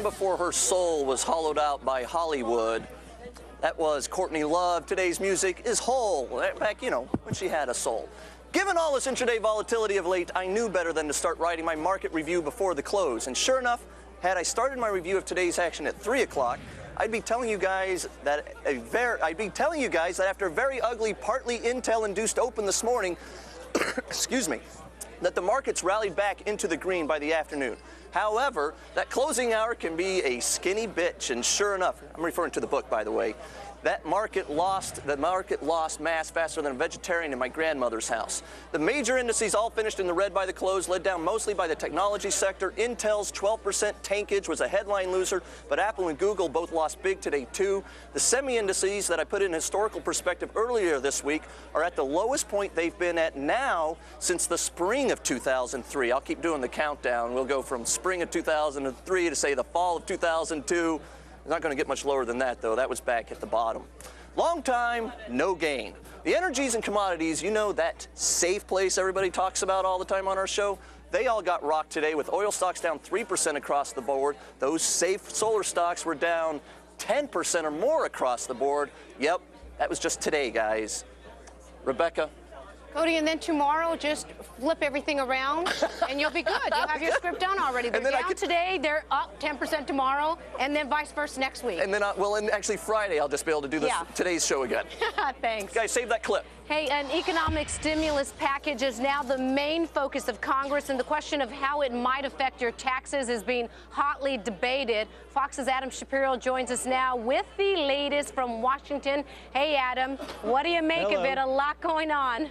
long before her soul was hollowed out by Hollywood. That was Courtney Love. Today's music is whole. Back, when she had a soul. Given all this intraday volatility of late, I knew better than to start writing my market review before the close. And sure enough, had I started my review of today's action at 3 o'clock, I'd be telling you guys that after a very ugly, partly Intel-induced open this morning, excuse me, that the markets rallied back into the green by the afternoon. However, that closing hour can be a skinny bitch, and sure enough, I'm referring to the book, by the way, the market lost mass faster than a vegetarian in my grandmother's house. The major indices all finished in the red by the close, led down mostly by the technology sector. Intel's 12% tankage was a headline loser, but Apple and Google both lost big today too. The semi-indices that I put in historical perspective earlier this week are at the lowest point they've been at now since the spring of 2003. I'll keep doing the countdown. We'll go from spring of 2003 to say the fall of 2002. It's not going to get much lower than that, though. That was back at the bottom. Long time, no gain. The energies and commodities, that safe place everybody talks about all the time on our show, they all got rocked today with oil stocks down 3% across the board. Those safe solar stocks were down 10% or more across the board. Yep, that was just today, guys. Rebecca? Cody, and then tomorrow, just flip everything around, and you'll be good. You'll have your script done already. They're down today, they're up 10% tomorrow, and then vice versa next week. And then, and actually Friday, I'll just be able to do today's show again. Thanks. Guys, save that clip. Hey, an economic stimulus package is now the main focus of Congress, and the question of how it might affect your taxes is being hotly debated. Fox's Adam Shapiro joins us now with the latest from Washington. Hey, Adam, what do you make of it? A lot going on.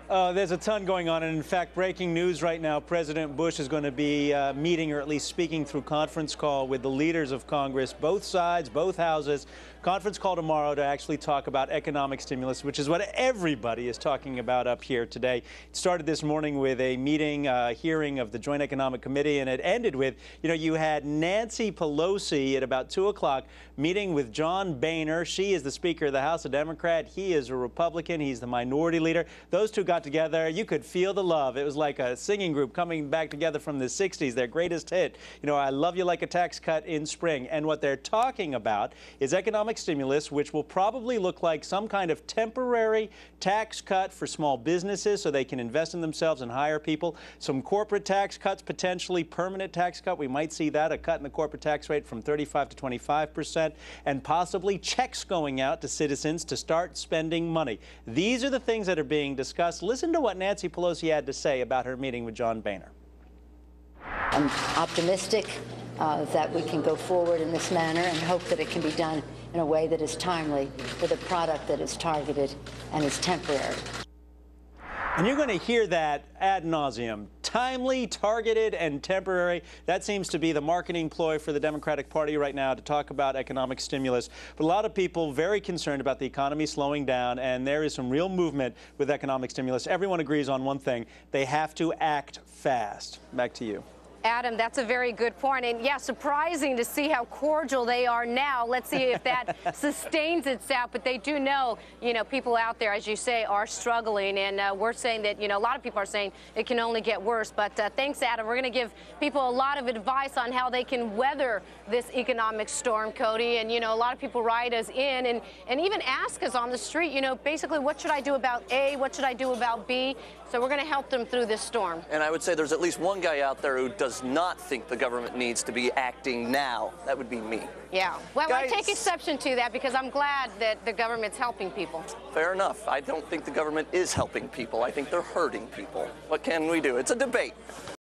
There's a ton going on, and in fact, breaking news right now, President Bush is going to be meeting, or at least speaking through conference call with the leaders of Congress, both sides, both houses. Conference call tomorrow to actually talk about economic stimulus, which is what everybody is talking about up here today. It started this morning with a meeting, hearing of the Joint Economic Committee, and it ended with, you had Nancy Pelosi at about 2 o'clock meeting with John Boehner. She is the Speaker of the House, a Democrat. He is a Republican. He's the minority leader. Those two got together. You could feel the love. It was like a singing group coming back together from the 60s, their greatest hit. I Love You Like a Tax Cut in spring. And what they're talking about is economic stimulus, which will probably look like some kind of temporary tax cut for small businesses so they can invest in themselves and hire people. Some corporate tax cuts, potentially permanent tax cut. We might see that, a cut in the corporate tax rate from 35 to 25%, and possibly checks going out to citizens to start spending money. These are the things that are being discussed. Listen to what Nancy Pelosi had to say about her meeting with John Boehner. I'm optimistic that we can go forward in this manner and hope that it can be done in a way that is timely with a product that is targeted and is temporary. And you're going to hear that ad nauseum. Timely, targeted, and temporary. That seems to be the marketing ploy for the Democratic Party right now to talk about economic stimulus. But a lot of people very concerned about the economy slowing down, and there is some real movement with economic stimulus. Everyone agrees on one thing. They have to act fast. Back to you. Adam, that's a very good point. And yeah, surprising to see how cordial they are now. Let's see if that sustains itself. But they do know, people out there, as you say, are struggling. And we're saying that, a lot of people are saying it can only get worse. But thanks, Adam. We're going to give people a lot of advice on how they can weather this economic storm, Cody. And, a lot of people write us in and even ask us on the street, basically, what should I do about A? What should I do about B? So we're going to help them through this storm. And I would say there's at least one guy out there who does not think the government needs to be acting now. That would be me. Yeah. Well, guys, I take exception to that because I'm glad that the government's helping people. Fair enough. I don't think the government is helping people. I think they're hurting people. What can we do? It's a debate.